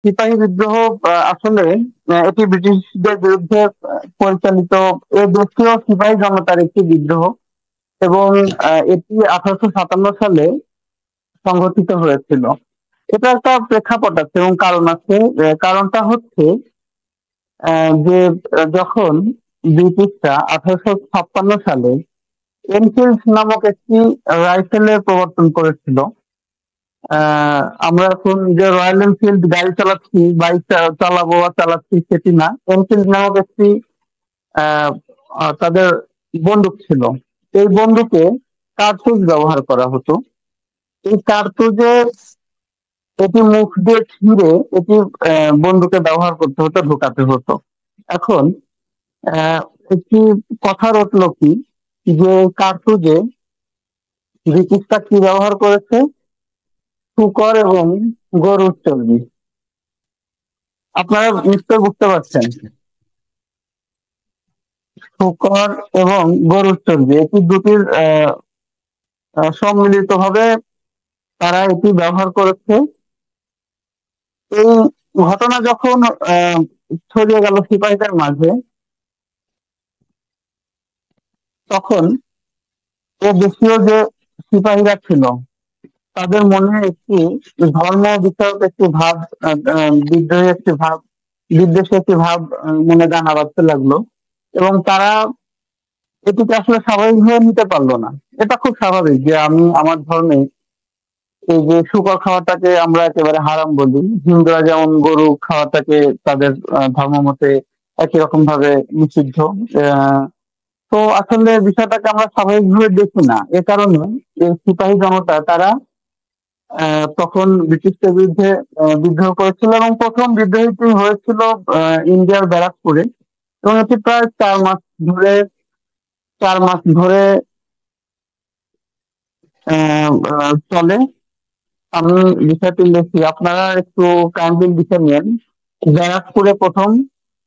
সিপাহী বিদ্রোহ আসলে এটি ব্রিটিশদের বিরুদ্ধে পরিচালিত এ দেশীয় সিপাহী জনতার একটি বিদ্রোহ এবং এটি 1857 সালে সংঘটিত হয়েছিল। এটা একটা প্রেক্ষাপট আছে এবং কারণ আছে। কারণটা হচ্ছে যে যখন ব্রিটিশরা 1856 সালে এনফিল্ড নামক একটি রাইফেলের প্রবর্তন করেছিল। আমরা এখন যে রয়্যাল এনফিল্ড গাড়ি চালাচ্ছি, বাইক চালাবো বা চালাচ্ছি সেটি না। এনফিল্ড নামক একটি আহ, তাদের বন্দুক ছিল। এই বন্দুকে কার্তুজ ব্যবহার করা হতো। এই কার্তুজে এটি মুখ দিয়ে ছিঁড়ে এটি বন্দুকে ব্যবহার করতে হতো, ঢোকাতে হতো। এখন আহ, একটি কথা রটলো কি, যে কার্তুজে ব্রিটিশরা কি ব্যবহার করেছে, শূকর এবং গরুর চর্বি। আপনারা নিশ্চয় বুঝতে পারছেন, শূকর এবং গরুর চর্বি এটি দুটির সম্মিলিত ভাবে তারা এটি ব্যবহার করেছে। এই ঘটনা যখন আহ, ছড়িয়ে গেল সিপাহীদের মাঝে, তখন এ দেশীয় যে সিপাহীরা ছিল তাদের মনে একটি ধর্ম বিষয়ক একটি ভাব, বিদ্রোহী একটি ভাব, বিদ্বেষী একটি ভাব মনে দানা বাঁধতে লাগলো। এবং তারা এটিকে আসলে স্বাভাবিকভাবে নিতে পারলো না। এটা খুব স্বাভাবিক যে আমি আমার ধর্মে এই যে শুকর খাওয়াটাকে আমরা একেবারে হারাম বলি, হিন্দুরা যেমন গরু খাওয়াটাকে তাদের ধর্ম মতে একই রকম ভাবে নিষিদ্ধ। আহ, তো আসলে বিষয়টাকে আমরা স্বাভাবিকভাবে দেখি না। এ কারণে এই সিপাহী জনতা তারা তখন ব্রিটিশদের বিরুদ্ধে বিদ্রোহ করেছিল এবং প্রথম বিদ্রোহটি হয়েছিল ইন্ডিয়ার ব্যারাকপুরে। এবং এটি প্রায় 4 মাস ধরে 4 মাস ধরে চলে। আমি বিষয়টি লিখি, আপনারা একটু কাইন্ডলি লিখে নেন। ব্যারাকপুরে প্রথম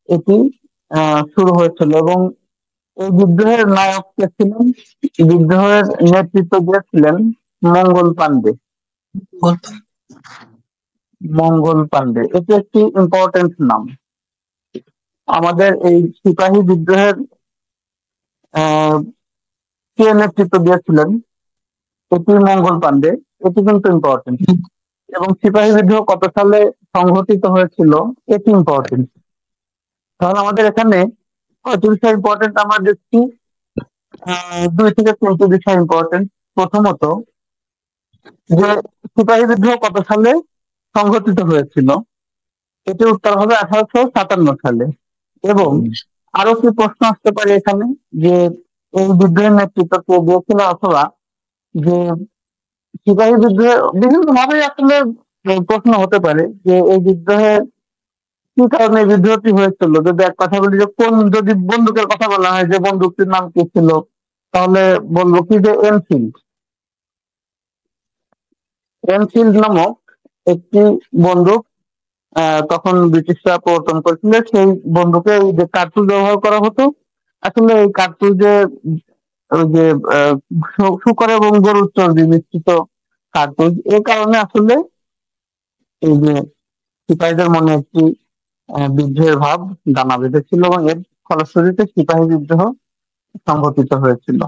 এটি শুরু হয়েছিল এবং এই বিদ্রোহের নায়ক কে ছিলেন, বিদ্রোহের নেতৃত্ব দিয়েছিলেন মঙ্গল পান্ডে। মঙ্গল পান্ডে এটি একটি ইম্পর্টেন্ট নাম। আমাদের এই সিপাহী বিদ্রোহের আহ, কে নেতৃত্ব দিয়েছিলেন, এটি মঙ্গল পান্ডে। এটি কিন্তু ইম্পর্টেন্ট। এবং সিপাহী বিদ্রোহ কত সালে সংঘটিত হয়েছিল, এটি ইম্পর্টেন্ট। তাহলে আমাদের এখানে কয়টি বিষয় ইম্পর্টেন্ট আমরা দেখছি, 2 থেকে 3টি বিষয় ইম্পর্টেন্ট। প্রথমত, যে সিপাহী বিদ্রোহ কত সালে সংঘটিত হয়েছিল, এটির উত্তর হবে 1857 সালে। এবং আরো কি প্রশ্ন আসতে পারে এখানে, যে এই বিদ্রোহের নেতৃত্ব কে দিয়েছিল, অথবা যে সিপাহী বিদ্রোহে বিভিন্ন ভাবে আসলে প্রশ্ন হতে পারে যে এই বিদ্রোহে কি কারণে এই বিদ্রোহটি হয়েছিল। যদি এক কথা বলি, যে কোন, যদি বন্দুকের কথা বলা হয় যে বন্দুকটির নাম কি ছিল, তাহলে বলবো কি যে এনফিল্ড। এনফিল্ড নামক একটি বন্দুক তখন ব্রিটিশরা প্রবর্তন করেছিল। সেই বন্দুকে ওই যে কার্তুজ ব্যবহার করা হতো, আসলে এই কার্তুজে ওই যে আহ, শূকর এবং গরুর চর্বি মিশ্রিত কার্তুজ। এই কারণে আসলে এই যে সিপাহীদের মনে একটি বিদ্রোহের ভাব দানা বেঁধেছিল এবং এর ফলশ্রুতিতে সিপাহী বিদ্রোহ সংঘটিত হয়েছিল।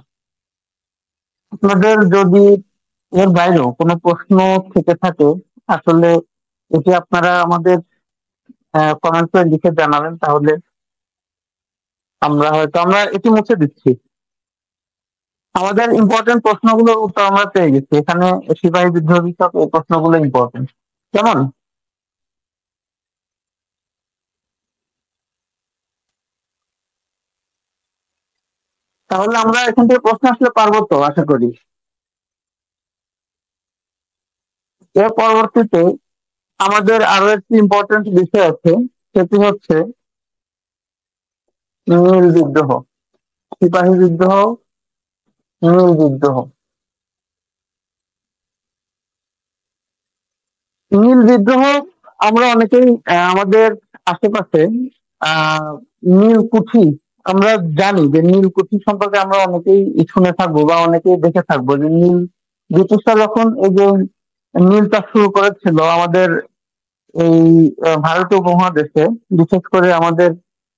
আপনাদের যদি এর বাইরেও কোনো প্রশ্ন থেকে থাকে, আসলে এটি আপনারা আমাদের কমেন্ট করে লিখে জানাবেন, তাহলে আমরা এটি মুছে দিচ্ছি। আমাদের ইম্পর্টেন্ট প্রশ্নগুলোর উত্তর আমরা পেয়ে গেছি এখানে। সিপাহী বিদ্রোহ বিষয়ক এই প্রশ্নগুলো ইম্পর্টেন্ট, কেমন? তাহলে আমরা এখান থেকে প্রশ্ন আসলে পারবো তো, আশা করি। এর পরবর্তীতে আমাদের আরো একটি ইম্পর্টেন্ট বিষয় আছে, সেটি হচ্ছে নীল বিদ্রোহ। সিপাহী বিদ্রোহ, নীল বিদ্রোহ। নীল বিদ্রোহ আমরা অনেকেই আমাদের আশেপাশে আহ নীলকুঠি, আমরা জানি যে নীলকুঠি সম্পর্কে আমরা অনেকেই শুনে থাকবো বা অনেকেই দেখে থাকবো, যে ব্রিটিশরা যখন এই যে নীল চাষ শুরু করেছিল আমাদের এই ভারতীয় উপমহাদেশে, বিশেষ করে আমাদের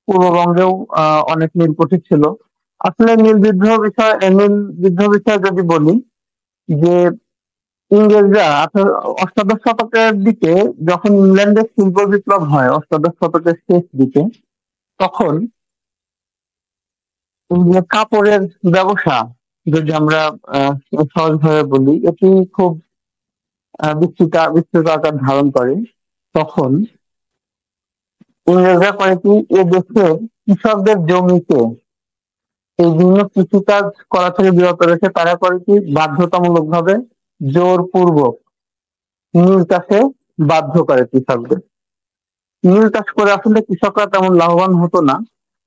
পূর্ববঙ্গেও অনেক নীলকুঠি ছিল। আসলে নীল বিদ্রোহ বিষয়ে যদি বলি, যে ইংরেজরা অষ্টাদশ শতকের দিকে যখন ইংল্যান্ডে শিল্প বিপ্লব হয়, অষ্টাদশ শতকের শেষ দিকে, তখন এই যে কাপড়ের ব্যবসা, যদি আমরা সহজভাবে বলি, এটি খুব বিস্তৃত আকার ধারণ করে। তখন ইংরেজরা করে কি, এ দেশের কৃষকদের জমিতে এই বিভিন্ন কৃষিকাজ করা থেকে বিরত রেখে তারা করে কি, বাধ্যতামূলক ভাবে জোরপূর্বক নীল চাষে বাধ্য করে কৃষকদের। নীল চাষ করে আসলে কৃষকরা তেমন লাভবান হতো না।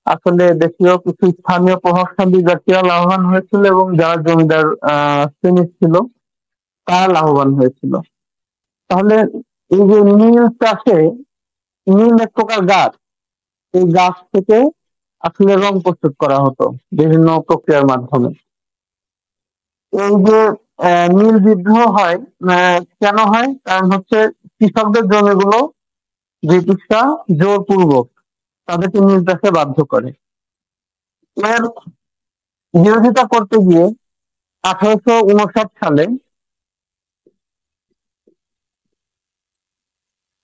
আসলে দেশীয় কিছু স্থানীয় প্রভাবশালী ব্যক্তিরা লাভবান হয়েছিল, এবং যারা জমিদার শ্রেণী ছিল তারা লাভবান হয়েছিল। তাহলে এই যে নীল চাষে, নীল এক প্রকার গাছ, এই গাছ থেকে আসলে রং প্রস্তুত করা হতো বিভিন্ন প্রক্রিয়ার মাধ্যমে। এই যে নীল বিদ্রোহ হয়, কেন হয়? কারণ হচ্ছে কৃষকদের জমিগুলো ব্রিটিশরা জোরপূর্বক তাদেরকে নীল চাষে বাধ্য করে। এর বিরোধিতা করতে গিয়ে 1859 সালে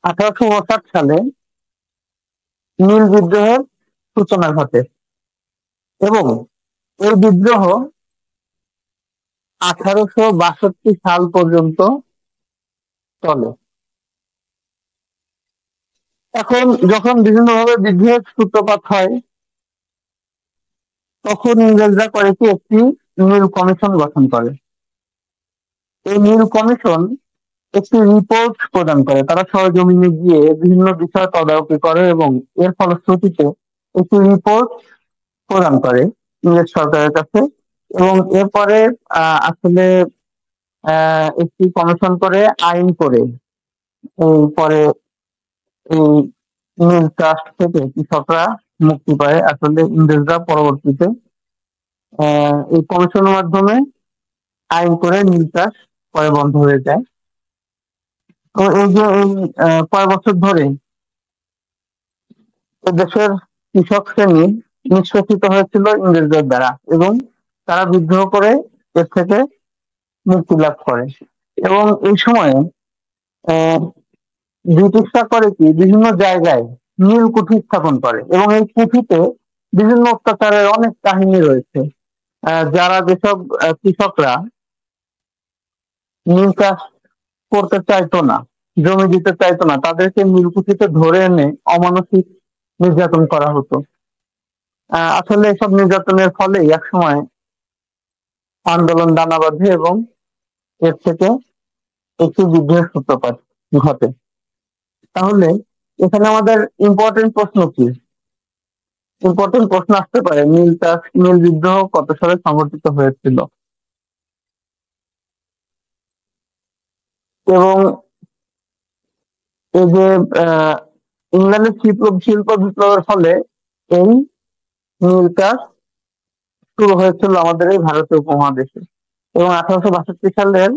1859 সালে নীল বিদ্রোহের সূচনা ঘটে, এবং এই বিদ্রোহ 1862 সাল পর্যন্ত চলে। এখন যখন বিভিন্নভাবে বিদ্রোহের সূত্রপাত হয়, তখন ইংরেজরা করে কি, একটি নীল কমিশন গঠন করে। এই নীল কমিশন একটি রিপোর্ট প্রদান করে, তারা সরেজমিনে গিয়ে বিভিন্ন বিষয় তদারকি করে, এবং এর ফলশ্রুতিতে একটি রিপোর্ট প্রদান করে ইংরেজ সরকারের কাছে। এবং এরপরে আসলে একটি কমিশন করে, আইন করে, এই পরে এই নীল চাষ থেকে কৃষকরা মুক্তি পায়। আসলে ইংরেজরা পরবর্তীতে এই কমিশনের মাধ্যমে আইন করে নীল চাষ পরে বন্ধ হয়ে যায়। তো এই যে এই কয়েক বছর ধরে দেশের কৃষক শ্রেণী নিষ্পেষিত হয়েছিল ইংরেজদের দ্বারা, এবং তারা বিদ্রোহ করে এর থেকে মুক্তি লাভ করে। এবং এই সময়ে আহ, ব্রিটিশরা করে কি, বিভিন্ন জায়গায় নীল কুঠি স্থাপন করে, এবং এই কুঠিতে বিভিন্ন অত্যাচারের অনেক কাহিনী রয়েছে। যারা যেসব কৃষকরা নীল চাষ করতে চাইতো না, জমি দিতে চাইতো না, তাদেরকে নীলকুঠিতে ধরে এনে অমানসিক নির্যাতন করা হতো। আসলে এসব নির্যাতনের ফলে একসময় আন্দোলন দানা বাঁধে, এবং এর থেকে একটি বিদ্রোহের সূত্রপাত ঘটে। তাহলে এখানে আমাদের ইম্পর্টেন্ট প্রশ্ন আসতে পারে, নীল বিদ্রোহ কত সালে সংঘটিত হয়েছিল, এবং এই যে ইংল্যান্ডের শিল্প বিপ্লবের ফলে এই নীল চাষ শুরু হয়েছিল আমাদের এই ভারতীয় উপমহাদেশে, এবং 1862 সালের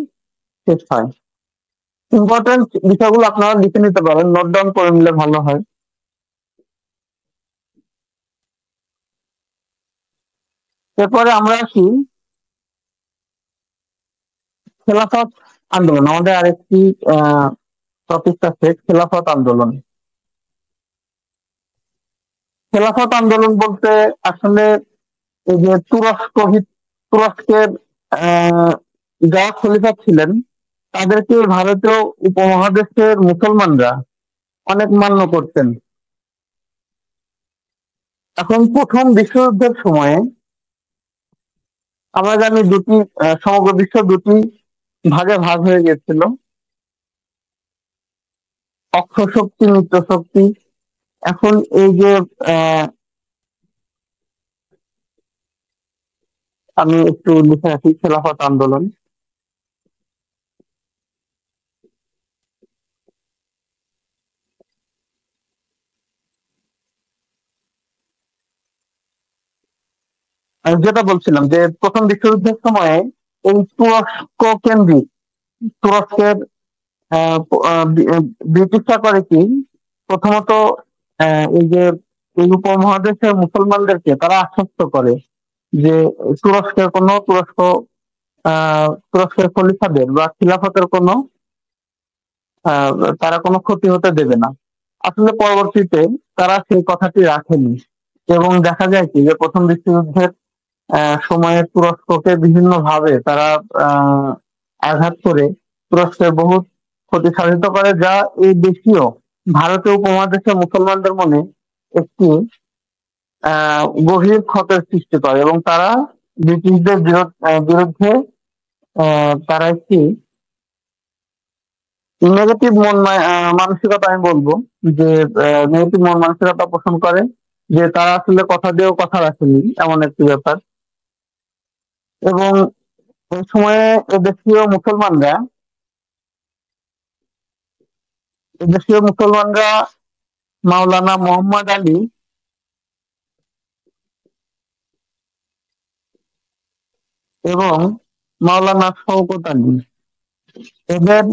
শেষ হয়। ইম্পর্টেন্ট বিষয়গুলো আপনারা লিখে নিতে পারেন, নোট ডাউন করে নিলে ভালো হয়। এরপরে আমরা আসি খেলাফত আন্দোলন। আমাদের আরেকটি টপিক আছে খেলাফত আন্দোলন। খেলাফত আন্দোলন বলতে আসলে এই যে তুরস্কের আহ যারা খলিফা ছিলেন, তাদেরকে ভারতীয় উপমহাদেশের মুসলমানরা অনেক মান্য করতেন। এখন প্রথম বিশ্বযুদ্ধের সময়ে আমরা জানি সমগ্র বিশ্ব দুটি ভাগে ভাগ হয়ে গেছিল, অক্ষ শক্তি, মিত্র শক্তি। এখন এই যে আমি একটু লিখে রাখি খেলাফত আন্দোলন। আমি যেটা বলছিলাম, যে প্রথম বিশ্বযুদ্ধের সময়ে এই তুরস্কের ব্রিটিশরা করে কি, প্রথমত এই যে এই উপমহাদেশের মুসলমানদেরকে তারা আশ্বস্ত করে যে তুরস্কের খলিফাদের বা খিলাফতের কোনো আহ, তারা কোনো ক্ষতি হতে দেবে না। আসলে পরবর্তীতে তারা সেই কথাটি রাখেনি, এবং দেখা যায় কি যে প্রথম বিশ্বযুদ্ধের সময়ে তুরস্ককে বিভিন্ন ভাবে তারা আহ, আঘাত করে তুরস্কের বহু ক্ষতি সাধিত করে, যা এই দেশীয় ভারতীয় উপমহাদেশের মুসলমানদের মনে একটি গভীর ক্ষতের সৃষ্টি করে, এবং তারা ব্রিটিশদের বিরুদ্ধে তারা একটি নেগেটিভ মানসিকতা, আমি বলবো যে নেগেটিভ মন মানসিকতা পোষণ করে, যে তারা আসলে কথা দিয়েও কথা রাখেনি, এমন একটি ব্যাপার। এবং এই সময়ে এদেশীয় মুসলমানরা এদেশীয় মুসলমানরা মাওলানা মোহাম্মদ আলী এবং মাওলানা শওকত আলী এদের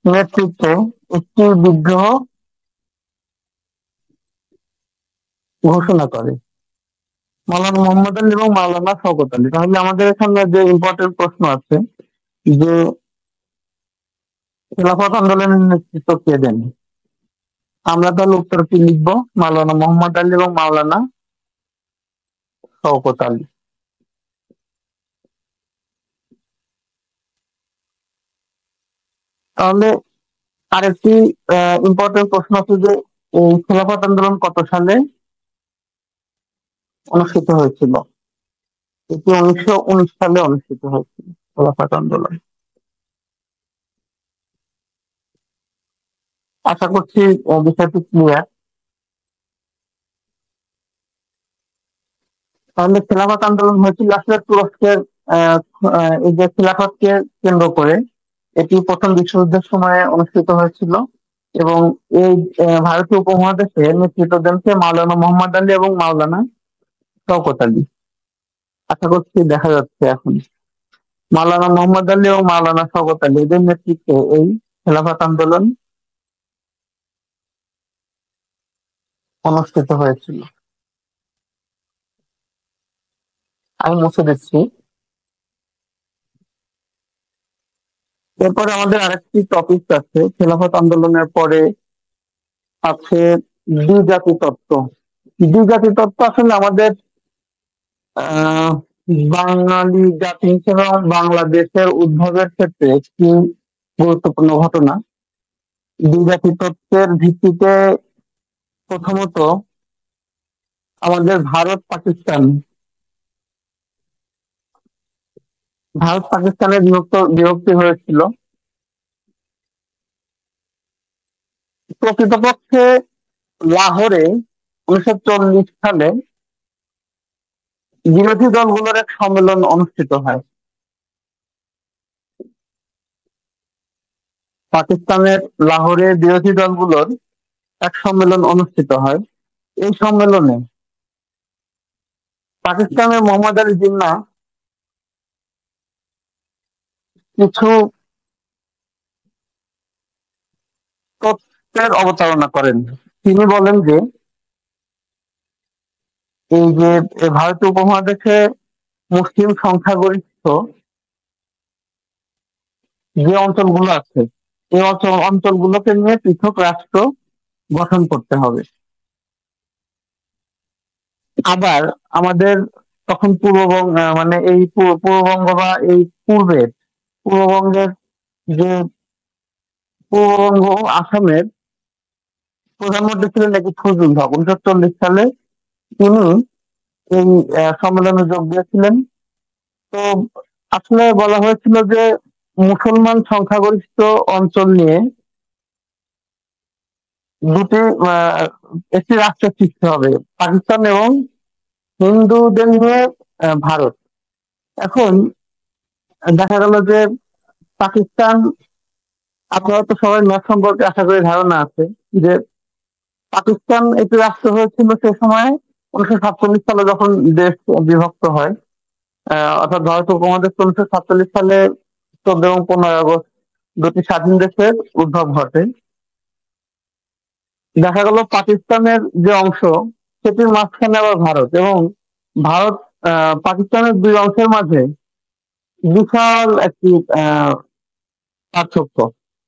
নেতৃত্বে একটি বিদ্রোহ ঘোষণা করে, মাওলানা মোহাম্মদ আলী এবং মাওলানা শওকত আলী। তাহলে আমাদের এখানে যে ইম্পর্টেন্ট প্রশ্ন আছে যে খেলাফত আন্দোলনের নেতৃত্ব কে দেন, আমরা তাহলে উত্তর কি লিখবো? মাওলানা মোহাম্মদ আলী এবং মাওলানা শওকত আলী। তাহলে আরেকটি ইম্পর্টেন্ট প্রশ্ন আছে যে এই খেলাফত আন্দোলন কত সালে অনুষ্ঠিত হয়েছিল? এটি 1919 সালে অনুষ্ঠিত হয়েছিল খেলাফত আন্দোলন। আশা করছি বিষয়টি ক্লিয়ার। তাহলে খেলাফত আন্দোলন হয়েছিল আসলে তুরস্কের আহ, এই যে খিলাফতকে কেন্দ্র করে, এটি প্রথম বিশ্বযুদ্ধের সময় অনুষ্ঠিত হয়েছিল, এবং এই ভারতীয় উপমহাদেশে নেতৃত্ব দেন কে? মাওলানা মোহাম্মদ আলী এবং মাওলানা শওকত আলী। আশা করছি দেখা যাচ্ছে এখন। মাওলানা মোহাম্মদ আলী এবং মাওলানা শওকত আলী এদের নেতৃত্বে এই খেলাফত আন্দোলন অনুষ্ঠিত হয়েছিল। আমি মুছে দিচ্ছি। এরপরে আমাদের আরেকটি টপিক আছে খেলাফত আন্দোলনের পরে, আছে দ্বিজাতি তত্ত্ব। দ্বিজাতি তত্ত্ব আসলে আমাদের আহ বাঙালি জাতি হিসেবে বাংলাদেশের উদ্ভবের ক্ষেত্রে একটি গুরুত্বপূর্ণ ঘটনা। দ্বিজাতি তত্ত্বের ভিত্তিতে প্রথমত আমাদের ভারত পাকিস্তানের বিভক্তি হয়েছিল। প্রকৃতপক্ষে লাহোরে 1940 সালে বিরোধী দলগুলোর এক সম্মেলন অনুষ্ঠিত হয়। পাকিস্তানের লাহোরে বিরোধী দলগুলোর এক সম্মেলন অনুষ্ঠিত হয়। এই সম্মেলনে পাকিস্তানের মোহাম্মদ আলী জিন্নাহ কিছু তত্ত্বের অবতারণা করেন। তিনি বলেন যে এই যে ভারতীয় উপমহাদেশে মুসলিম সংখ্যাগরিষ্ঠ যে অঞ্চলগুলো আছে, এই অঞ্চলগুলোকে নিয়ে পৃথক রাষ্ট্র গঠন করতে হবে। আবার আমাদের তখন মানে এই পূর্ববঙ্গ বা এই পূর্ববঙ্গের যে পূর্ববঙ্গ আসামের প্রধানমন্ত্রী ছিলেন নাকি ফজলুল হক। 1940 সালে তিনি এই সম্মেলনে যোগ দিয়েছিলেন। তো আসলে বলা হয়েছিল যে মুসলমান সংখ্যাগরিষ্ঠ অঞ্চল নিয়ে দুটি একটি রাষ্ট্র সৃষ্টি হবে, পাকিস্তান এবং হিন্দুদের নিয়ে ভারত। এখন দেখা গেল যে পাকিস্তান, আপনারা তো সবাই ম্যাপ সম্পর্কে আশা করি ধারণা আছে, যে পাকিস্তান একটি রাষ্ট্র হয়েছিল সে সময় 1947 সালে যখন দেশ বিভক্ত হয়। অর্থাৎ ভারত উপমহাদেশ 1947 সালে 14 এবং 15 আগস্ট দুটি স্বাধীন দেশের উদ্ভব ঘটে। দেখা গেল পাকিস্তানের যে অংশ সেটির মাঝখানে আবার ভারত, এবং ভারত পাকিস্তানের দুই অংশের মাঝে বিশাল একটি পার্থক্য,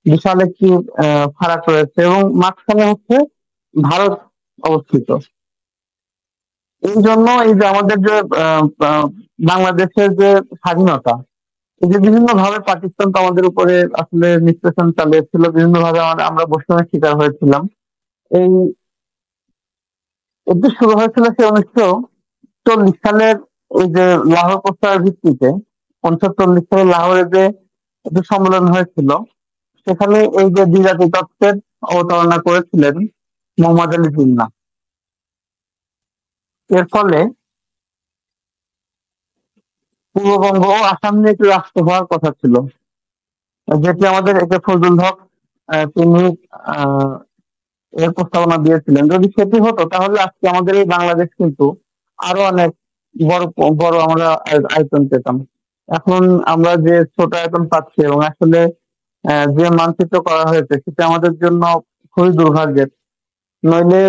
বিশাল একটি ফারাক রয়েছে, এবং মাঝখানে হচ্ছে ভারত অবস্থিত। এই জন্য এই যে আমাদের যে বাংলাদেশের যে স্বাধীনতা, এই যে বিভিন্ন ভাবে পাকিস্তান তো আমাদের উপরে আসলে নিষ্পেষণ চালিয়েছিল, বিভিন্ন ভাবে আমরা বৈষম্যের শিকার হয়েছিলাম। এই এটি শুরু হয়েছিল সে 1940 সালের এই যে লাহোর প্রস্তাবের ভিত্তিতে। 1940 সালে লাহোরে যে একটি সম্মেলন হয়েছিল, সেখানে এই যে দ্বিজাতি তত্ত্বের অবতারণা করেছিলেন মোহাম্মদ আলী জিন্নাহ। এর ফলে পূর্ববঙ্গ ও আসাম নিয়ে একটি রাষ্ট্র হওয়ার কথা ছিল, যেটি আমাদের একে ফজলুল হক তিনি এর প্রস্তাবনা দিয়েছিলেন। যদি সেটি হতো তাহলে আজকে আমাদের এই বাংলাদেশ কিন্তু আরো অনেক বড় বড় আমরা আয়তন পেতাম। এখন আমরা যে ছোট আয়তন পাচ্ছি, এবং আসলে যে মানচিত্র করা হয়েছে সেটা আমাদের জন্য খুবই দুর্ভাগ্যের। নইলে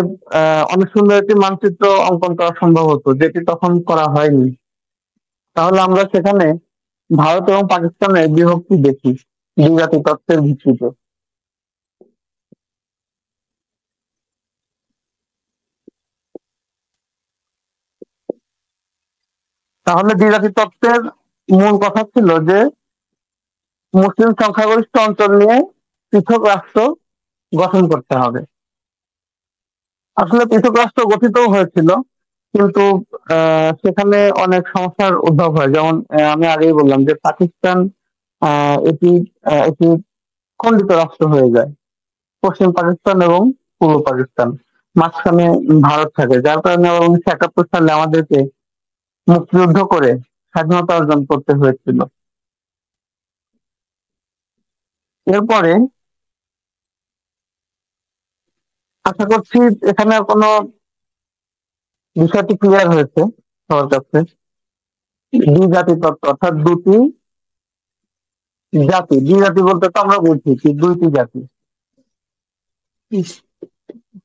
অনেক সুন্দর একটি মানচিত্র অঙ্কন করা সম্ভব হতো, যেটি তখন করা হয়নি। তাহলে আমরা সেখানে ভারত এবং পাকিস্তানের বিভক্তি দেখি দ্বিজাতি তত্ত্বের ভিত্তিতে। তাহলে দ্বিজাতি তত্ত্বের মূল কথা ছিল যে মুসলিম সংখ্যাগরিষ্ঠ অঞ্চল নিয়ে পৃথক রাষ্ট্র গঠন করতে হবে। আসলে পৃথক রাষ্ট্র গঠিত হয়েছিল, কিন্তু সেখানে অনেক সমস্যার উদ্ভব হয়। যেমন আমি আগেই বললাম যে পাকিস্তান এটি একটি খণ্ডিত রাষ্ট্র হয়ে যায়, পশ্চিম পাকিস্তান এবং পূর্ব পাকিস্তান, মাঝখানে ভারত থাকে, যার কারণে 1971 সালে আমাদেরকে মুক্তিযুদ্ধ করে স্বাধীনতা অর্জন করতে হয়েছিল। এরপরে আশা করছি এখানে কোনো বিষয়টি ক্লিয়ার হয়েছে সবার কাছে। দ্বিজাতি তত্ত্ব অর্থাৎ দুটি জাতি, দ্বিজাতি বলতে তো আমরা বুঝি কি দুইটি জাতি,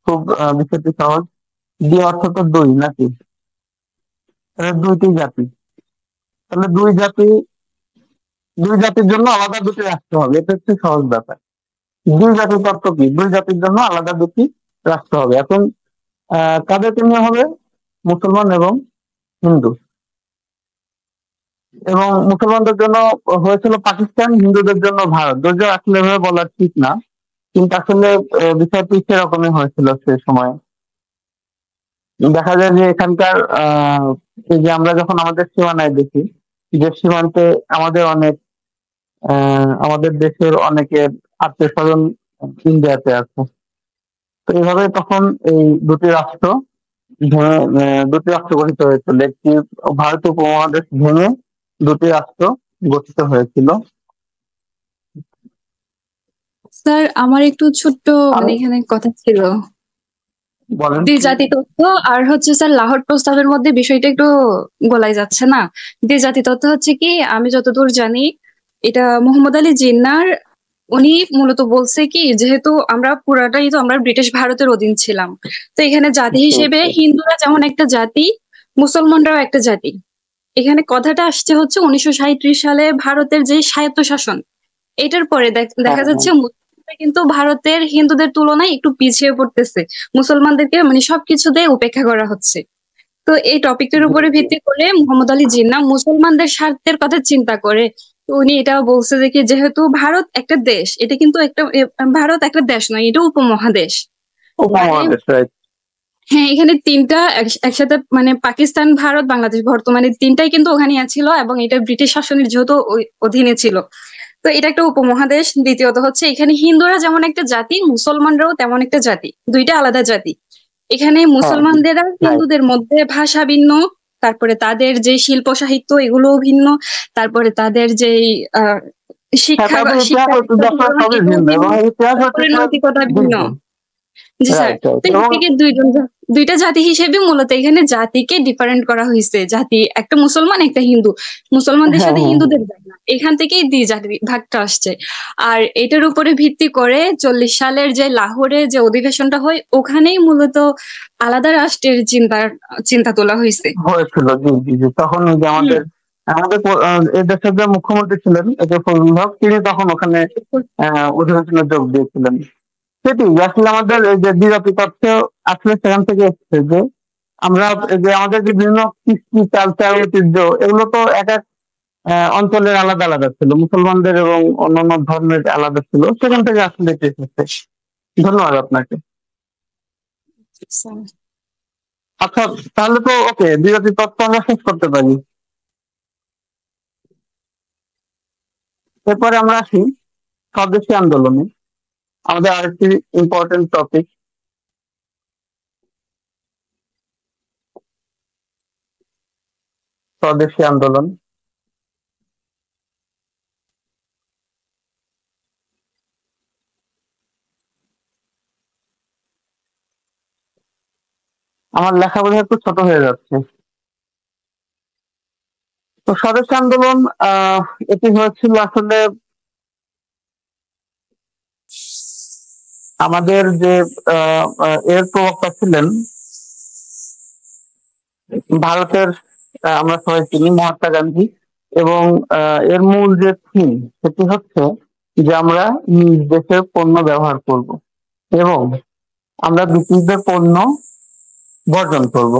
খুব বিষয়টি সহজ। দ্বি অর্থ তো দুই নাকি, দুইটি জাতি। তাহলে দুই জাতির জন্য আলাদা দুটি রাষ্ট্র হবে, এটা হচ্ছে সহজ ব্যাপার। দুই জাতির তত্ত্ব কি, দুই জাতির জন্য আলাদা দুটি রাষ্ট্র হবে। এখন কাদেরকে নিয়ে হবে? মুসলমান এবং হিন্দু। এবং মুসলমানদের জন্য হয়েছিল পাকিস্তান, হিন্দুদের জন্য ভারত। যদিও আসলে এভাবে বলা ঠিক না, কিন্তু আসলে বিষয়টি সেরকমই হয়েছিল সে সময়। দেখা যায় যে এখানকার এই যে আমরা যখন আমাদের সীমানায় দেখি যে সীমান্তে আমাদের অনেক আমাদের দেশের অনেকের আত্মীয় স্বজন ইন্ডিয়াতে আছে। তো এইভাবে তখন এই দুটি রাষ্ট্র গঠিত হয়েছিল। একটি ভারতীয় উপমহাদেশ ভেঙে দুটি রাষ্ট্র গঠিত হয়েছিল। স্যার আমার একটু ছোট্ট এখানে কথা ছিল। দ্বিজাতি তত্ত্ব আর হচ্ছে স্যার লাহোর প্রস্তাবের মধ্যে বিষয়টা একটু গোলাই যাচ্ছে না। দ্বিজাতি তত্ত্ব হচ্ছে কি, আমি যতদূর জানি এটা মোহাম্মদ আলী জিন্নাহর, উনি মূলত বলছে কি, যেহেতু আমরা পুরাটাই তো আমরা ব্রিটিশ ভারতের অধীন ছিলাম, তো এখানে জাতি হিসেবে হিন্দুরা যেমন একটা জাতি, মুসলমানরাও একটা জাতি। এখানে কথাটা আসছে হচ্ছে 1937 সালে ভারতের যে স্বায়ত্তশাসন, এটার পরে দেখা যাচ্ছে কিন্তু ভারতের হিন্দুদের তুলনায় একটু পিছিয়ে পড়তেছে, মুসলমানদেরকে সবকিছুতে উপেক্ষা করা হচ্ছে। তো এই টপিকটার উপরে ভিত্তি করে মোহাম্মদ আলী জিন্নাহ মুসলমানদের স্বার্থের কথা চিন্তা করে উনি এটা বলছে যে কি, যেহেতু ভারত একটা দেশ, এটা কিন্তু ভারত একটা দেশ নয়, এটা উপমহাদেশ। হ্যাঁ, এখানে তিনটা একসাথে পাকিস্তান, ভারত, বাংলাদেশ, বর্তমানে তিনটাই কিন্তু ওখানে ছিল, এবং এটা ব্রিটিশ শাসনের যেহেতু অধীনে ছিল, তো এটা একটা উপমহাদেশ। দ্বিতীয়ত হচ্ছে এখানে হিন্দুরা যেমন একটা জাতি, মুসলমানরাও তেমন একটা জাতি, দুইটা আলাদা জাতি। এখানে মুসলমানদের আর হিন্দুদের মধ্যে ভাষা ভিন্ন, তারপরে তাদের যে শিল্প সাহিত্য এগুলোও ভিন্ন, তারপরে তাদের যে শিক্ষা নৈতিকতা ভিন্ন। জি স্যার। Right right. তো এর এবং থেকে দুইটা জাতি হিসেবে মূলত এখানে জাতিকে ডিফারেন্ট করা হয়েছে। জাতি একটা মুসলমান, একটা হিন্দু। মুসলমানদের হ্যাঁ সাথে হ্যাঁ হিন্দুদের যায় না। এখান থেকেই জাতি ভাগটা আসছে। আর এটার উপরে ভিত্তি করে 40 সালের যে লাহোরে যে অধিবেশনটা হয়, ওখানেই মূলত আলাদা রাষ্ট্রের চিন্তা তোলা হয়েছে। হয়েছিল, জি জি জি। তখন ওই যে হুম। আমাদের আমাদের এই দেশের যে মুখ্যমন্ত্রী ছিলেন একে ফজলুল হক, তিনি তখন ওখানে অধিবেশনে যোগ দিয়েছিলেন। সেটি আসলে আমাদের এই যে বিরোধী তথ্য আসলে সেখান থেকে এসেছে যে আমরা এই যে আমাদের যে বিভিন্ন কৃষ্টি কালচার ঐতিহ্য এগুলো তো এক এক অঞ্চলের আলাদা আলাদা ছিল, মুসলমানদের এবং অন্যান্য ধর্মের আলাদা ছিল, সেখান থেকে আসলে এটি এসেছে। ধন্যবাদ আপনাকে। আচ্ছা, তাহলে তো ওকে, বিরোধী তত্ত্ব আমরা শেষ করতে পারি। এরপরে আমরা আসি স্বদেশী আন্দোলনে, আমাদের আরেকটি ইম্পর্টেন্ট টপিক, স্বদেশী আন্দোলন। আমার লেখা বোধহয় একটু ছোট হয়ে যাচ্ছে। তো স্বদেশী আন্দোলন এটি হয়েছিল আসলে আমাদের যে এর প্রবক্তা ছিলেন ভারতের, আমরা সবাই চিনি মহাত্মা গান্ধী। এবং এর মূল যে থিম সেটি হচ্ছে যে আমরা নিজ দেশের পণ্য ব্যবহার করব এবং আমরা ব্রিটিশদের পণ্য বর্জন করব।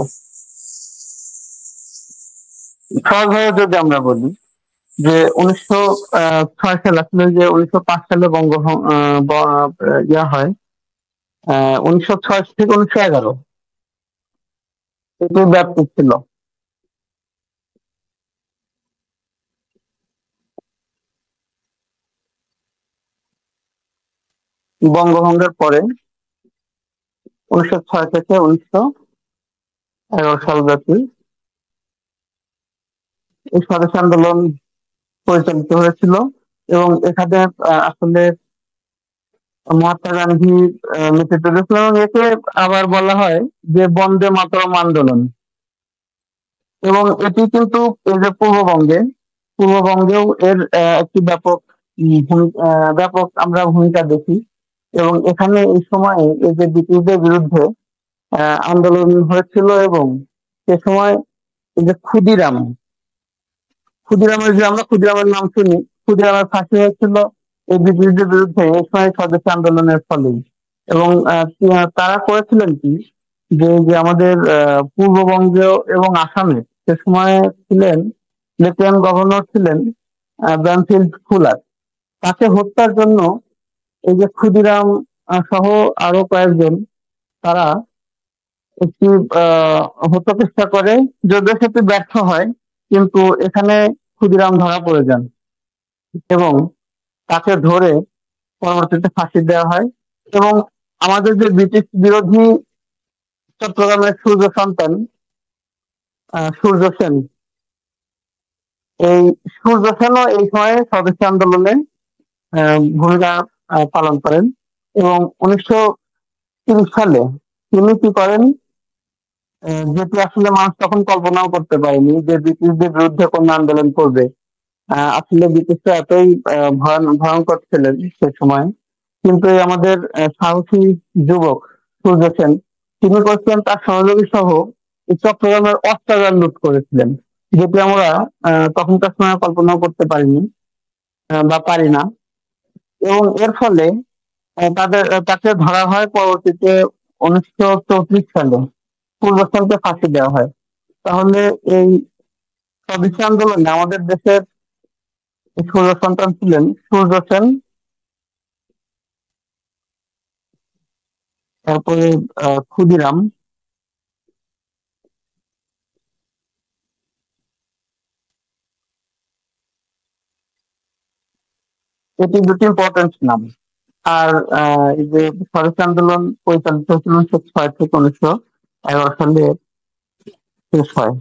সহজভাবে যদি আমরা বলি যে 1906 সাল, আসলে যে 1905 সালে ইয়া হয়, 1906 থেকে 1911 এটি ব্যাপক ছিল। বঙ্গভঙ্গের পরে 1906 থেকে 1911 সাল ব্যাপী এই স্বদেশ আন্দোলন পরিচালিত হয়েছিল। এবং এখানে আসলে মহাত্মা গান্ধী নেতৃত্ব দিয়েছিলেন এবং একে আবার বলা হয় যে বন্দে মাতরম আন্দোলন। এবং এটি কিন্তু এই যে পূর্ববঙ্গেও এর একটি ব্যাপক আমরা ভূমিকা দেখি। এবং এখানে এই সময়ে এই যে ব্রিটিশদের বিরুদ্ধে আন্দোলন হয়েছিল এবং সে সময় এই যে ক্ষুদিরামের নাম শুনি, ক্ষুদিরামের ফাঁসি হয়েছিল এই ব্রিটিশদের বিরুদ্ধে এই সময় স্বদেশী আন্দোলনের ফলেই। এবং তারা করেছিলেন কি, যে যে আমাদের পূর্ববঙ্গে এবং আসামে সে সময় ছিলেন লেফটেন্যান্ট গভর্নর ছিলেন ব্রানফিল্ড ফুলার। তাকে হত্যার জন্য এই যে ক্ষুদিরাম সহ আরো কয়েকজন, তারা একটি হত্যা চেষ্টা করে, যদিও সেটি ব্যর্থ হয়। কিন্তু এখানে ক্ষুদিরাম ধরা পড়ে যান এবং তাকে ধরে পরবর্তীতে ফাঁসি দেওয়া হয়। এবং আমাদের যে ব্রিটিশ বিরোধী চট্টগ্রামের সূর্য সন্তান সূর্য সেন, এই সূর্য সেনও এই সময়ে স্বদেশী আন্দোলনে ভূমিকা পালন করেন। এবং 1930 সালে তিনি কি করেন, যেটি আসলে মানুষ তখন কল্পনাও করতে পারেনি যে ব্রিটিশদের বিরুদ্ধে কোন আন্দোলন করবে। আসলে ব্রিটিশরা এতই ভয়ঙ্কর ছিলেন সে সময়। কিন্তু এই আমাদের সাহসী যুবক সূর্য সেন, তিনি করছিলেন তার সহযোগী সহ এই চট্টগ্রামের অস্ত্রাগার লুট করেছিলেন, যেটি আমরা তখনকার সময় কল্পনাও করতে পারিনি বা পারি না। এবং এর ফলে তাকে ধরা হয়। পরবর্তীতে 1934 সালে সূর্য সেনকে ফাঁসি দেওয়া হয়। তাহলে এই স্বদেশী আন্দোলনে আমাদের দেশের সূর্য সন্তান ছিলেন সূর্য সেন, তারপরে ক্ষুদিরাম। এটি দুটি ইম্পর্টেন্ট নাম। আর এই যে স্বদেশী আন্দোলন পরিচালিত হয়েছিল 1906 থেকে 1911 সালে শেষ হয়।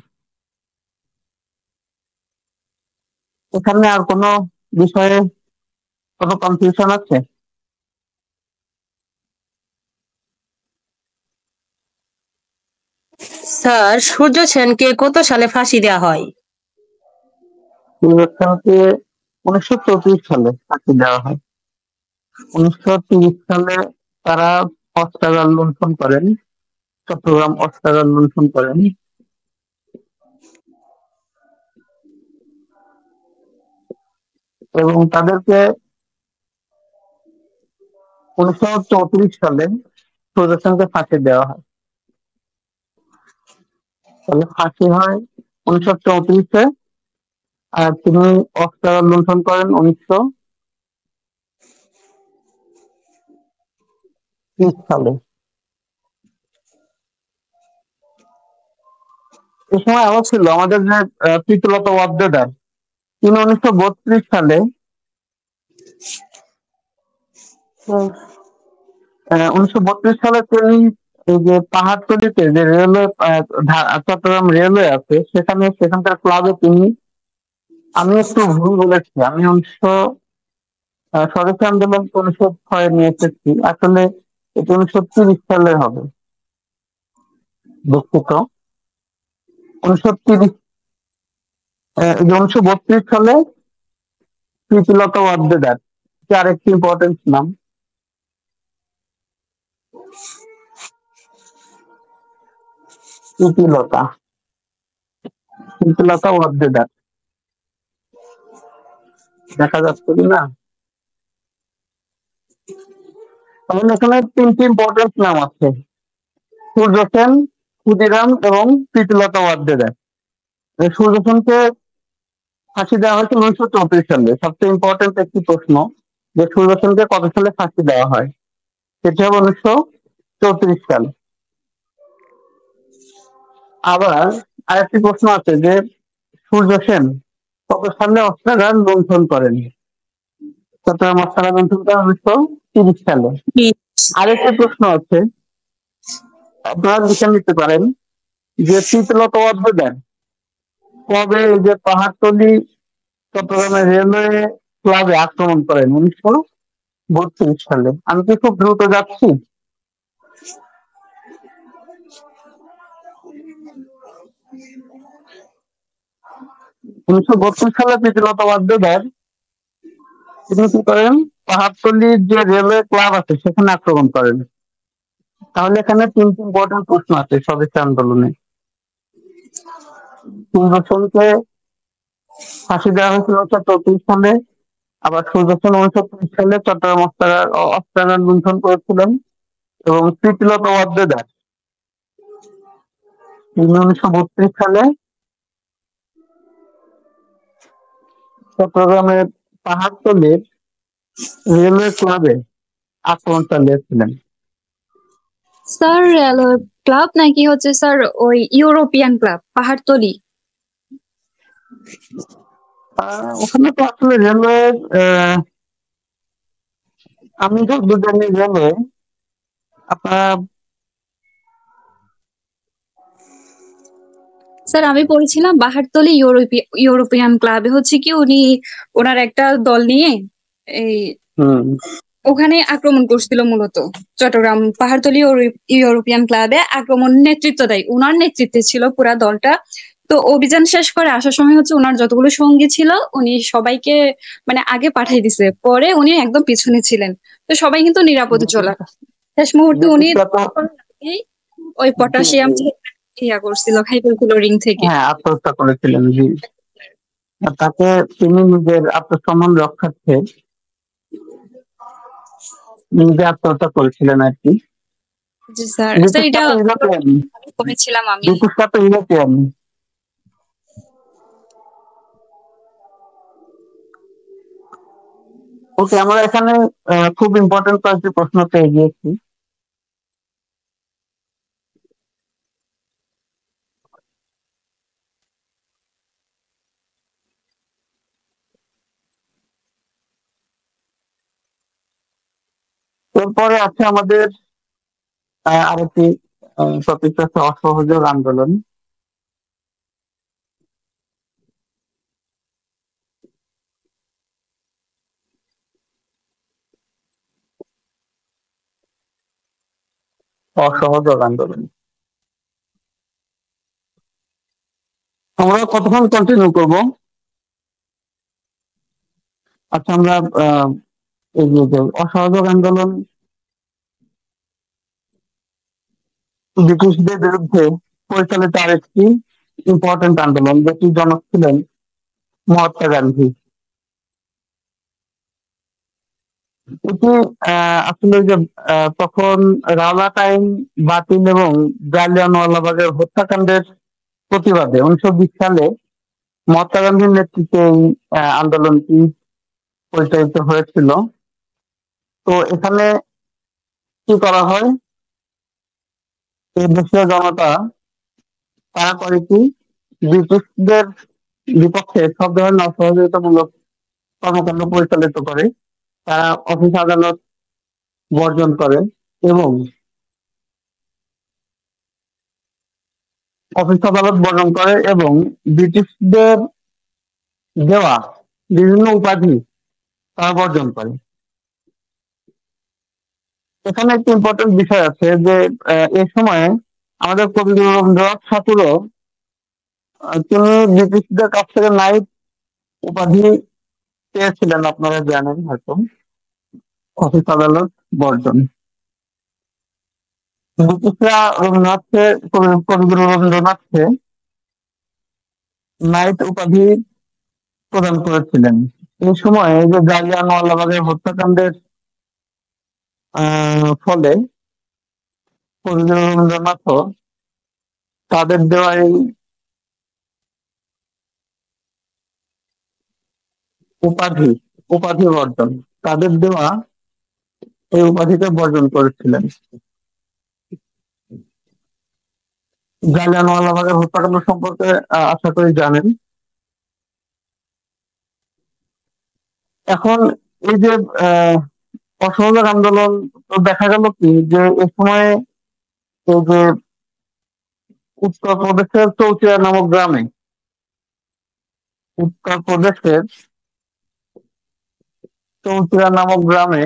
এখানে আর কোনো বিষয়ে কোনো কনফিউশন আছে? স্যার, সূর্য সেনকে কত সালে ফাঁসি দেওয়া হয়? সূর্যসেনকে 1934 সালে ফাঁসি দেওয়া হয়। 1930 সালে তারা অস্ত্রাগার লুণ্ঠন করেন, চট্টগ্রাম অস্ত্রাগার লুণ্ঠন করেন। এবং তাদেরকে 1934 সালে সূর্যসেনকে ফাঁসি দেওয়া হয়। তাহলে ফাঁসি হয় 1934-এ, আর তিনি অস্ত্রাগার লুণ্ঠন করেন 1930 সালে। এই সময় আবার ছিল আমাদের যে প্রীতিলতা ওয়াদ্দেদার, তিনি 1932 সালে 1932 সালে তিনি এই যে পাহাড়তলীতে যে রেলওয়ে চট্টগ্রাম রেলওয়ে আছে সেখানকার ক্লাবে তিনি, আমি একটু ভুল বলেছি, আমি স্বদেশী আন্দোলন 1906 নিয়ে এসেছি, আসলে এটা 1930 সালে হবে, দুঃখিত। 1930 1932 সালে প্রীতিলতা ওয়াদ্দেদার, এটা আরেকটি ইম্পর্টেন্ট নাম। প্রীতিলতা প্রীতিলতা ওয়াদ্দেদার, দেখা যাচ্ছে কিনা? তাহলে এখানে 3টি ইম্পর্টেন্ট নাম আছে: সূর্য সেন, ক্ষুদিরাম এবং প্রীতিলতা ওয়াদ্দেদার। সূর্য সেনকে ফাঁসি দেওয়া হয়েছে 1934 সালে। সবচেয়ে ইম্পর্টেন্ট একটি প্রশ্ন যে সূর্য সেনকে কত সালে ফাঁসি দেওয়া হয়, সেটি হবে 1934 সাল। আবার আরেকটি প্রশ্ন আছে যে সূর্য সেন কত সালে অস্ত্রাগার লুণ্ঠন করেন। চট্টগ্রাম অস্ত্রাগার লুণ্ঠন করেন 1930 সালে। আরেকটি প্রশ্ন আছে, আপনারা লিখে নিতে পারেন, যে প্রীতিলতা ওয়াদ্দেদার কবে এই যে পাহাড়তলী চট্টগ্রামের রেলওয়ে ক্লাবে আক্রমণ করেন? 1932 সালে। আমি কি খুব দ্রুত যাচ্ছি? 1932 সালে প্রীতিলতা ওয়াদ্দেদার তিনি কি করেন? পাহাড়তলীর যে রেলওয়ে ক্লাব আছে সেখানে আক্রমণ করেন। তাহলে এখানে 3টি ইম্পর্টেন্ট প্রশ্ন আছে স্বদেশী আন্দোলনে। সূর্য সেনকে ফাঁসি দেওয়া হয়েছিল 1934 সালে, আবার সূর্য সেন 1930 সালে চট্টগ্রাম অস্ত্রাগার লুণ্ঠন করেছিলেন, এবং প্রীতিলতা ওয়াদ্দেদার তিনি 1932 সালে চট্টগ্রামের পাহাড়তলীর রেলওয়ে ক্লাবে আক্রমণ চালিয়েছিলেন। স্যার রেলওয়ে ক্লাব নাকি হচ্ছে স্যার ওই ইউরোপিয়ান ক্লাব পাহাড়তলি? ওখানে তো আসলে রেলওয়ে, আমি যতদূর জানি রেলওয়ে আপনার, স্যার আমি পড়েছিলাম পাহাড়তলি ইউরোপিয়ান ক্লাবে হচ্ছে কি উনি ওনার একটা দল নিয়ে এই ওখানে আক্রমণ করছিল, মূলত চট্টগ্রাম পাহাড়তলি ইউরোপিয়ান ক্লাবে আক্রমণ নেতৃত্ব দেয়, উনার নেতৃত্বে ছিল পুরা দলটা। তো অভিযান শেষ করে আসার সময় হচ্ছে ওনার যতগুলো সঙ্গী ছিল উনি সবাইকে মানে আগে পাঠিয়ে দিছে, পরে উনি একদম পিছনে ছিলেন। তো সবাই কিন্তু নিরাপদে চলে শেষ মুহূর্তে উনি ওই পটাশিয়াম ইয়া করছিল খাইতেছিল রিং থেকে। হ্যাঁ, আত্মহত্যা করেছিলেন, জি। তাকে তিনি নিজের আত্মসম্মান রক্ষার্থে নিজে আত্মহত্যা করেছিলেন আর কি। জি স্যার, এটা পড়েছিলাম আমি। ওকে, আমরা এখানে খুব ইম্পর্টেন্ট কয়েকটি প্রশ্ন পেয়ে গিয়েছি। এরপরে আছে আমাদের আরেকটি টপিক আছে অসহযোগ আন্দোলন। অসহযোগ আন্দোলন আমরা কতক্ষণ কন্টিনিউ করব? আচ্ছা, আমরা এগিয়ে যাই। অসহযোগ আন্দোলন ব্রিটিশদের বিরুদ্ধে পরিচালিত আরেকটি ইম্পর্টেন্ট আন্দোলন, যেটি জনক ছিলেন মহাত্মা গান্ধী। এটি আসলে যে তখন রাওলাট আইন বাতিল এবং জালিয়ানওয়ালাবাগের হত্যাকাণ্ডের প্রতিবাদে 1920 সালে মহাত্মা গান্ধীর নেতৃত্বে এই আন্দোলনটি পরিচালিত হয়েছিল। তো এখানে কি করা হয়, এই দেশীয় জনতা তারা করে কি, ব্রিটিশদের বিপক্ষে সব ধরনের অসহযোগিতামূলক কর্মকাণ্ড পরিচালিত করে। তারা অফিস আদালত বর্জন করে এবং ব্রিটিশদের দেওয়া বিভিন্ন উপাধি তারা বর্জন করে। এখানে একটি ইম্পর্টেন্ট বিষয় আছে যে এই সময়ে আমাদের কবি রবীন্দ্রনাথ ঠাকুরও তিনি ব্রিটিশদের কাছ থেকে নাইট উপাধি পেয়েছিলেন, আপনারা জানেন হয়তো। অফিস আদালত বর্জন, ব্রিটিশরা কবিগুরু রবীন্দ্রনাথকে নাইট উপাধি প্রদান করেছিলেন। এই সময় যে জালিয়ানওয়ালাবাগের হত্যাকাণ্ডের ফলে কবিগুরু রবীন্দ্রনাথও তাদের দেওয়া এই উপাধি বর্জন, তাদের দেওয়া এই উপাধিকে বর্জন করেছিলেন। জালিয়ানওয়ালাবাগের হত্যাকাণ্ড সম্পর্কে আশা করি জানেন। এখন এই যে অসহযোগ আন্দোলন, তো দেখা গেল কি যে এ সময়ে এই যে উত্তরপ্রদেশের চৌচিয়া নামক গ্রামে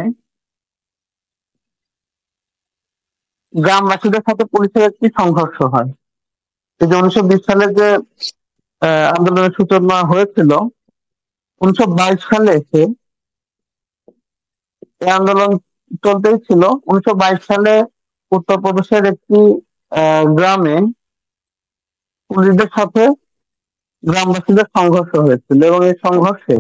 গ্রামবাসীদের সাথে পুলিশের একটি সংঘর্ষ হয়। এই যে 1920 সালে যে আন্দোলনের সূচনা হয়েছিল, 1922 সালে এসে এই আন্দোলন চলতেই ছিল। 1922 সালে উত্তরপ্রদেশের একটি গ্রামে পুলিশদের সাথে গ্রামবাসীদের সংঘর্ষ হয়েছিল এবং এই সংঘর্ষে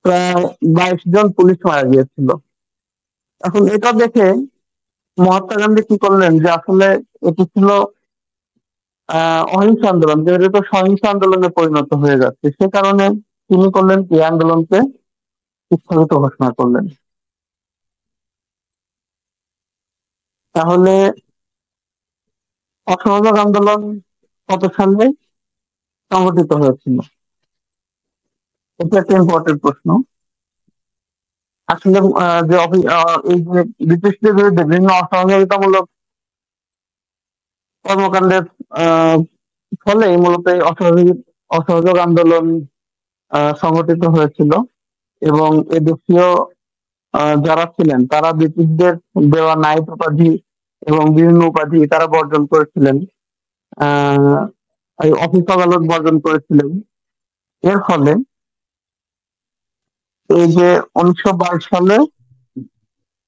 প্রায় 22 জন পুলিশ মারা গিয়েছিল। এখন এটা দেখে মহাত্মা গান্ধী কি করলেন, যে আসলে এটি ছিল অহিংস আন্দোলন, যেহেতু তো সহিংস আন্দোলনে পরিণত হয়ে যাচ্ছে, সে কারণে তিনি করলেন কি, আন্দোলনকে স্থগিত ঘোষণা করলেন। তাহলে অসহযোগ আন্দোলন কত সালে সংগঠিত হয়েছিল? এটা একটা ইম্পর্টেন্ট প্রশ্ন। আসলে এই যে ব্রিটিশদের বিরুদ্ধে বিভিন্ন অসহযোগিতামূলক কর্মকাণ্ডের ফলে মূলত এই অসহযোগ আন্দোলন সংগঠিত হয়েছিল এবং এদেশীয় যারা ছিলেন তারা ব্রিটিশদের দেওয়া নাইট উপাধি এবং বিভিন্ন উপাধি তারা বর্জন করেছিলেন, এই অফিস আদালত বর্জন করেছিলেন। এর ফলে এই যে 1922 সালে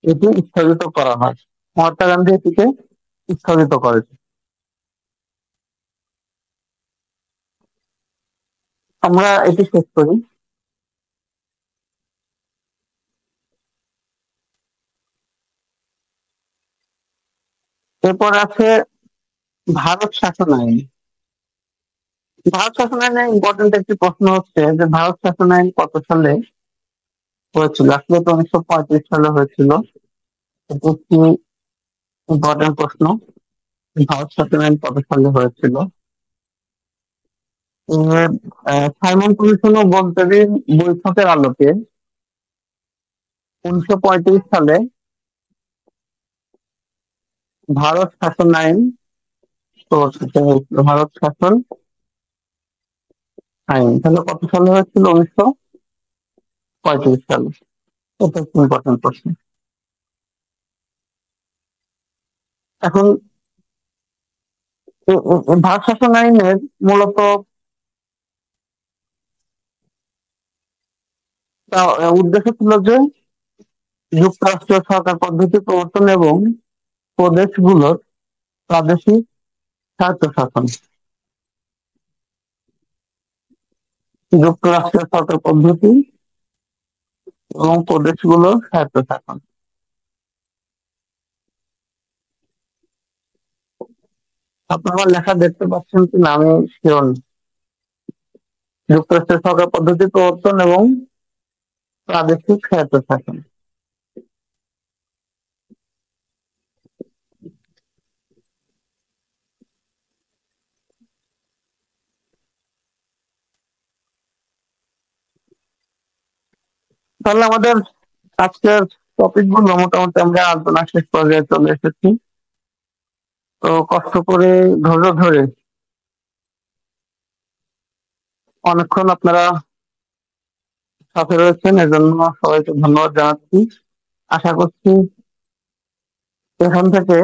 এটি স্থগিত করা হয়, মহাত্মা গান্ধী এটিকে স্থগিত করেছে। আমরা এটি শেষ করি। এরপর আছে ভারত শাসন আইন। ভারত শাসন আইনে ইম্পর্টেন্ট একটি প্রশ্ন হচ্ছে যে ভারত শাসন আইন কত সালে হয়েছিল? আসলে তো 1935 সালে হয়েছিল। এটি একটি ইম্পর্টেন্ট প্রশ্ন, ভারত শাসন আইন কত সালে হয়েছিল? সাইমন কমিশন ও বোলটেবিন বৈঠকের আলোকে 1935 সালে ভারত শাসন আইন প্রবর্তিত হয়েছিল। ভারত শাসন আইন তাহলে কত সালে হয়েছিল? 1935 সালে। এটা একটি ইম্পর্টেন্ট প্রশ্ন। এখন ভাগ শাসন আইনের মূলত উদ্দেশ্য ছিল যে যুক্তরাষ্ট্রীয় সরকার পদ্ধতি প্রবর্তন এবং প্রদেশগুলোর প্রাদেশিক স্বায়ত্তশাসন। যুক্তরাষ্ট্রীয় সরকার পদ্ধতি এবং প্রদেশগুলোর স্বায়ত্তশাসন। আপনারা লেখা দেখতে পাচ্ছেন কিনা আমি শিওর। যুক্তরাষ্ট্রের সরকার পদ্ধতি প্রবর্তন এবং প্রাদেশিক স্বায়ত্তশাসন। তাহলে আমাদের আজকের টপিক গুলো মোটামুটি আমরা আলোচনা শেষ পর্যায়ে চলে এসেছি। তো কষ্ট করে ধৈর্য ধরে অনেকক্ষণ আপনারা সাথে রয়েছেন, এজন্য সবাইকে ধন্যবাদ জানাচ্ছি। আশা করছি এখান থেকে